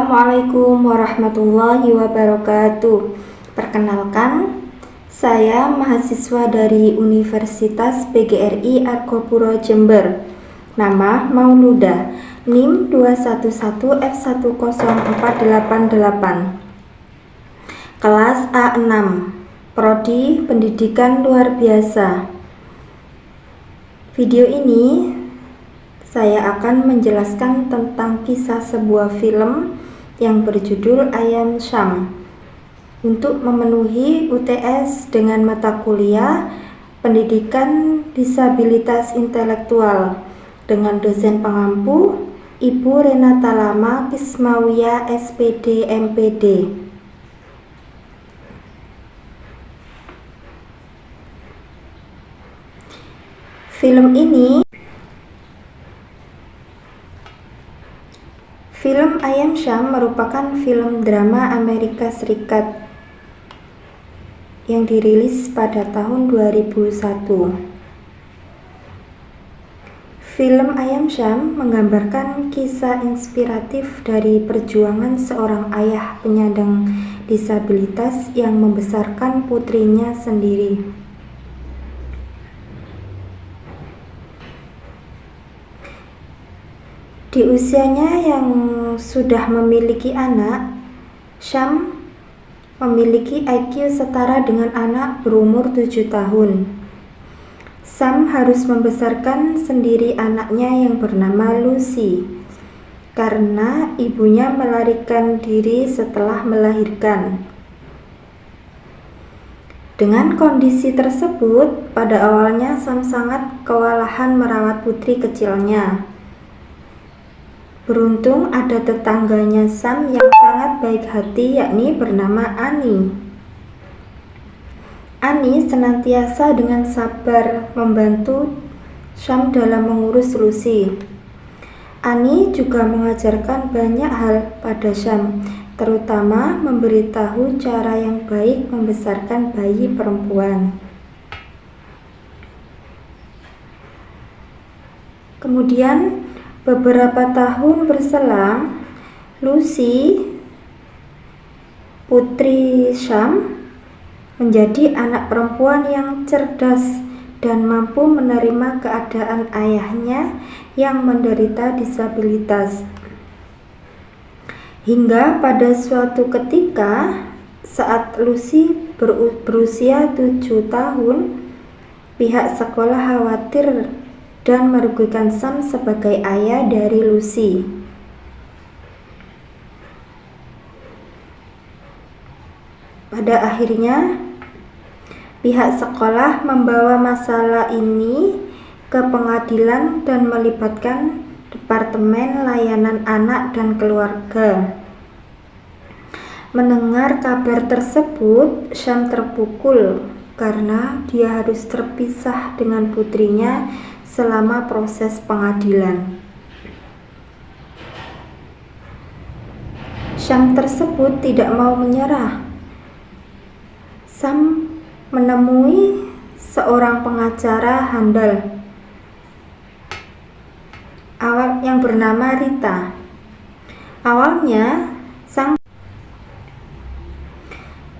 Assalamualaikum warahmatullahi wabarakatuh. Perkenalkan, saya mahasiswa dari Universitas PGRI Argopuro Jember. Nama Mauluda, NIM 211F104888. Kelas A6, Prodi Pendidikan Luar Biasa. Video ini saya akan menjelaskan tentang kisah sebuah film yang berjudul Ayam Syam. Untuk memenuhi UTS dengan mata kuliah Pendidikan Disabilitas Intelektual dengan dosen pengampu Ibu Renata Lama Kismawiyah SPD MPD. Film Ayam Syam merupakan film drama Amerika Serikat yang dirilis pada tahun 2001. Film Ayam Syam menggambarkan kisah inspiratif dari perjuangan seorang ayah penyandang disabilitas yang membesarkan putrinya sendiri. Di usianya yang sudah memiliki anak, Syam memiliki IQ setara dengan anak berumur 7 tahun. Syam harus membesarkan sendiri anaknya yang bernama Lucy, karena ibunya melarikan diri setelah melahirkan. Dengan kondisi tersebut, pada awalnya Syam sangat kewalahan merawat putri kecilnya. Beruntung ada tetangganya Syam yang sangat baik hati, yakni bernama Ani. Ani senantiasa dengan sabar membantu Syam dalam mengurus Lucy. Ani juga mengajarkan banyak hal pada Syam, terutama memberitahu cara yang baik membesarkan bayi perempuan. Kemudian beberapa tahun berselang, Lucy, putri Syam, menjadi anak perempuan yang cerdas dan mampu menerima keadaan ayahnya yang menderita disabilitas. Hingga pada suatu ketika, saat Lucy berusia 7 tahun, pihak sekolah khawatir dan merugikan Syam sebagai ayah dari Lucy. Pada akhirnya, pihak sekolah membawa masalah ini ke pengadilan dan melibatkan Departemen Layanan Anak dan Keluarga. Mendengar kabar tersebut, Syam terpukul karena dia harus terpisah dengan putrinya selama proses pengadilan. Syam tersebut tidak mau menyerah. Syam menemui seorang pengacara handal yang bernama Rita. Awalnya,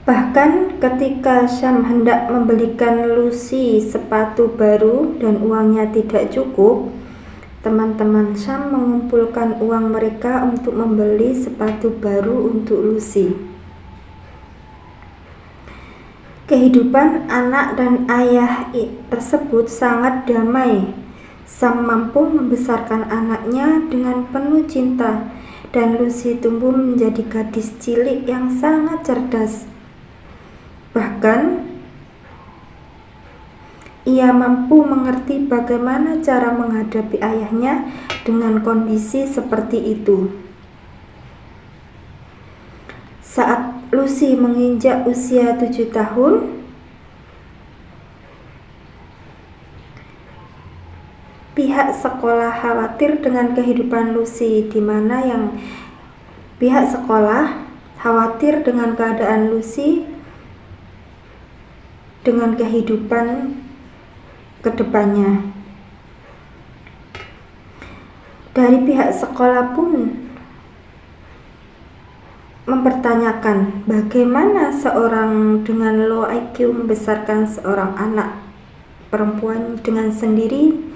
bahkan ketika Syam hendak membelikan Lucy sepatu baru dan uangnya tidak cukup, teman-teman Syam mengumpulkan uang mereka untuk membeli sepatu baru untuk Lucy. Kehidupan anak dan ayah tersebut sangat damai. Syam mampu membesarkan anaknya dengan penuh cinta, dan Lucy tumbuh menjadi gadis cilik yang sangat cerdas. Bahkan, ia mampu mengerti bagaimana cara menghadapi ayahnya dengan kondisi seperti itu. Saat Lucy menginjak usia 7 tahun, pihak sekolah khawatir dengan kehidupan Lucy, di mana yang pihak sekolah khawatir dengan keadaan Lucy dengan kehidupan kedepannya. Dari pihak sekolah pun mempertanyakan bagaimana seorang dengan low IQ membesarkan seorang anak perempuan dengan sendiri.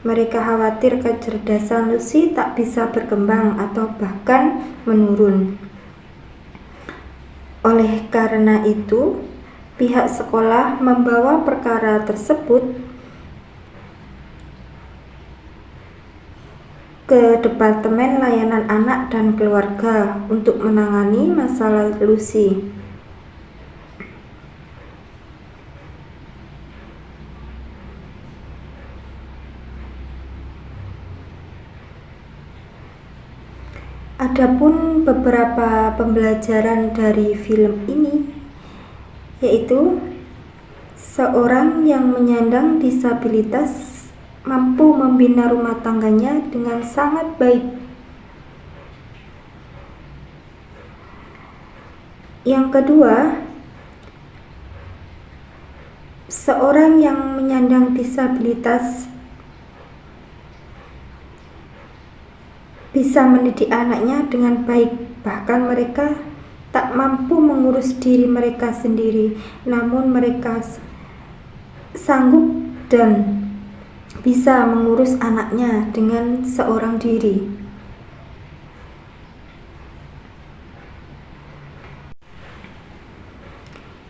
Mereka khawatir kecerdasan Lucy tak bisa berkembang atau bahkan menurun. Oleh karena itu, pihak sekolah membawa perkara tersebut ke Departemen Layanan Anak dan Keluarga untuk menangani masalah Lucy. Adapun beberapa pembelajaran dari film ini, yaitu seorang yang menyandang disabilitas mampu membina rumah tangganya dengan sangat baik. Yang kedua, seorang yang menyandang disabilitas bisa mendidik anaknya dengan baik, bahkan mereka tak mampu mengurus diri mereka sendiri, namun mereka sanggup dan bisa mengurus anaknya dengan seorang diri.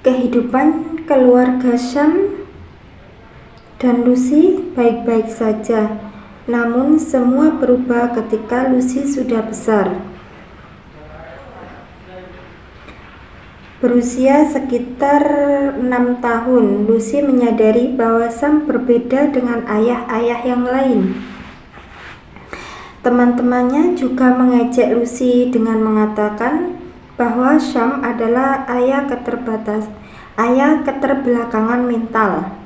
Kehidupan keluarga Sham dan Lucy baik-baik saja, namun semua berubah ketika Lucy sudah besar. Berusia sekitar 6 tahun, Lucy menyadari bahwa Sam berbeda dengan ayah-ayah yang lain. Teman-temannya juga mengejek Lucy dengan mengatakan bahwa Sam adalah ayah keterbelakangan mental.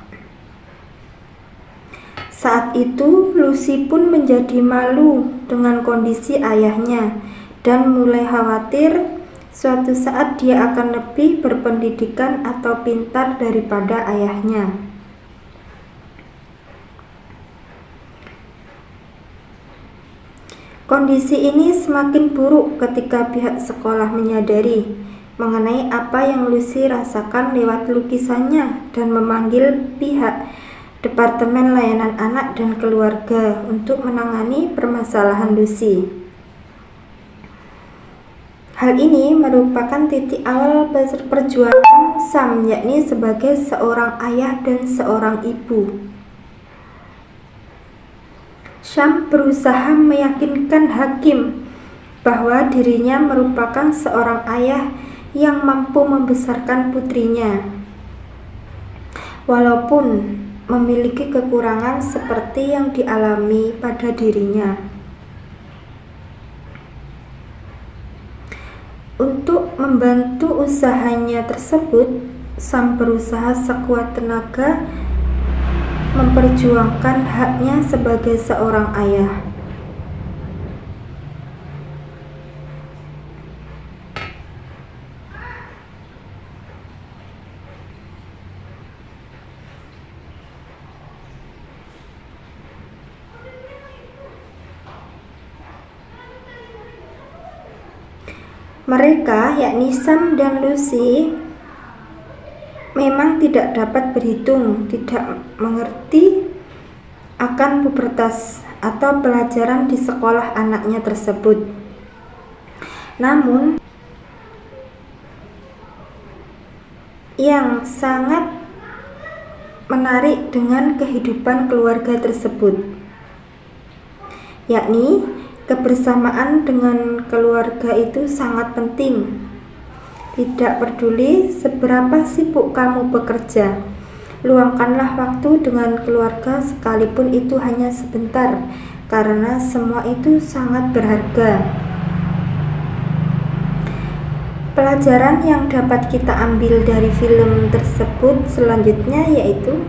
Saat itu, Lucy pun menjadi malu dengan kondisi ayahnya dan mulai khawatir suatu saat dia akan lebih berpendidikan atau pintar daripada ayahnya. Kondisi ini semakin buruk ketika pihak sekolah menyadari mengenai apa yang Lucy rasakan lewat lukisannya dan memanggil pihak Departemen Layanan Anak dan Keluarga untuk menangani permasalahan Lucy. Hal ini merupakan titik awal perjuangan Sam, yakni sebagai seorang ayah dan seorang ibu. Sam berusaha meyakinkan hakim bahwa dirinya merupakan seorang ayah yang mampu membesarkan putrinya, walaupun memiliki kekurangan seperti yang dialami pada dirinya. Untuk membantu usahanya tersebut, Sam berusaha sekuat tenaga memperjuangkan haknya sebagai seorang ayah. Mereka, yakni Sam dan Lucy, memang tidak dapat berhitung, tidak mengerti akan pubertas atau pelajaran di sekolah anaknya tersebut. Namun, yang sangat menarik dengan kehidupan keluarga tersebut, yakni kebersamaan dengan keluarga itu sangat penting. Tidak peduli seberapa sibuk kamu bekerja, luangkanlah waktu dengan keluarga sekalipun itu hanya sebentar, karena semua itu sangat berharga. Pelajaran yang dapat kita ambil dari film tersebut selanjutnya yaitu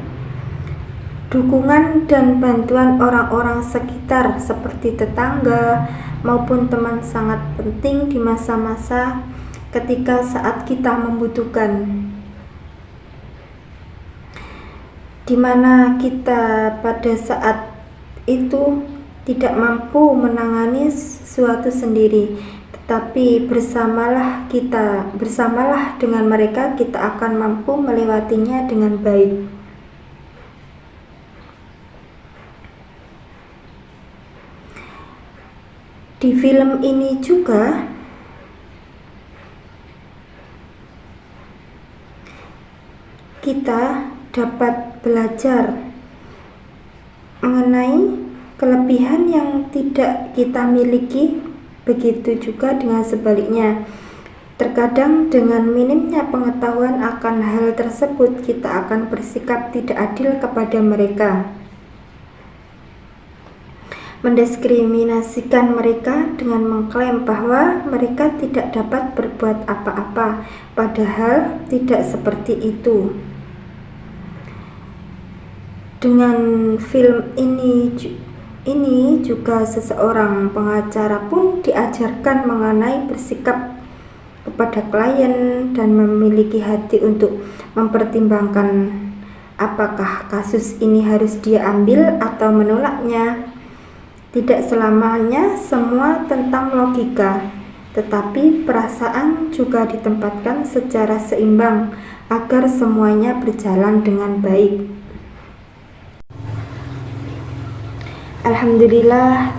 dukungan dan bantuan orang-orang sekitar seperti tetangga maupun teman sangat penting di masa-masa ketika saat kita membutuhkan, di mana kita pada saat itu tidak mampu menangani sesuatu sendiri, tapi bersamalah dengan mereka, kita akan mampu melewatinya dengan baik. Di film ini juga kita dapat belajar mengenai kelebihan yang tidak kita miliki, begitu juga dengan sebaliknya. Terkadang dengan minimnya pengetahuan akan hal tersebut, kita akan bersikap tidak adil kepada mereka, mendiskriminasikan mereka dengan mengklaim bahwa mereka tidak dapat berbuat apa-apa, padahal tidak seperti itu. Dengan film ini juga seseorang pengacara pun diajarkan mengenai bersikap kepada klien dan memiliki hati untuk mempertimbangkan apakah kasus ini harus dia ambil atau menolaknya. Tidak selamanya semua tentang logika, tetapi perasaan juga ditempatkan secara seimbang agar semuanya berjalan dengan baik. Alhamdulillah,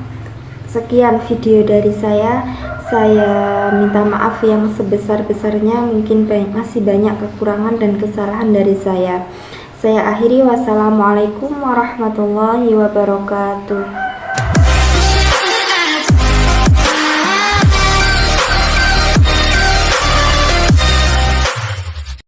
sekian video dari saya. Saya minta maaf yang sebesar-besarnya, mungkin masih banyak kekurangan dan kesalahan dari saya. Saya akhiri, wassalamualaikum warahmatullahi wabarakatuh.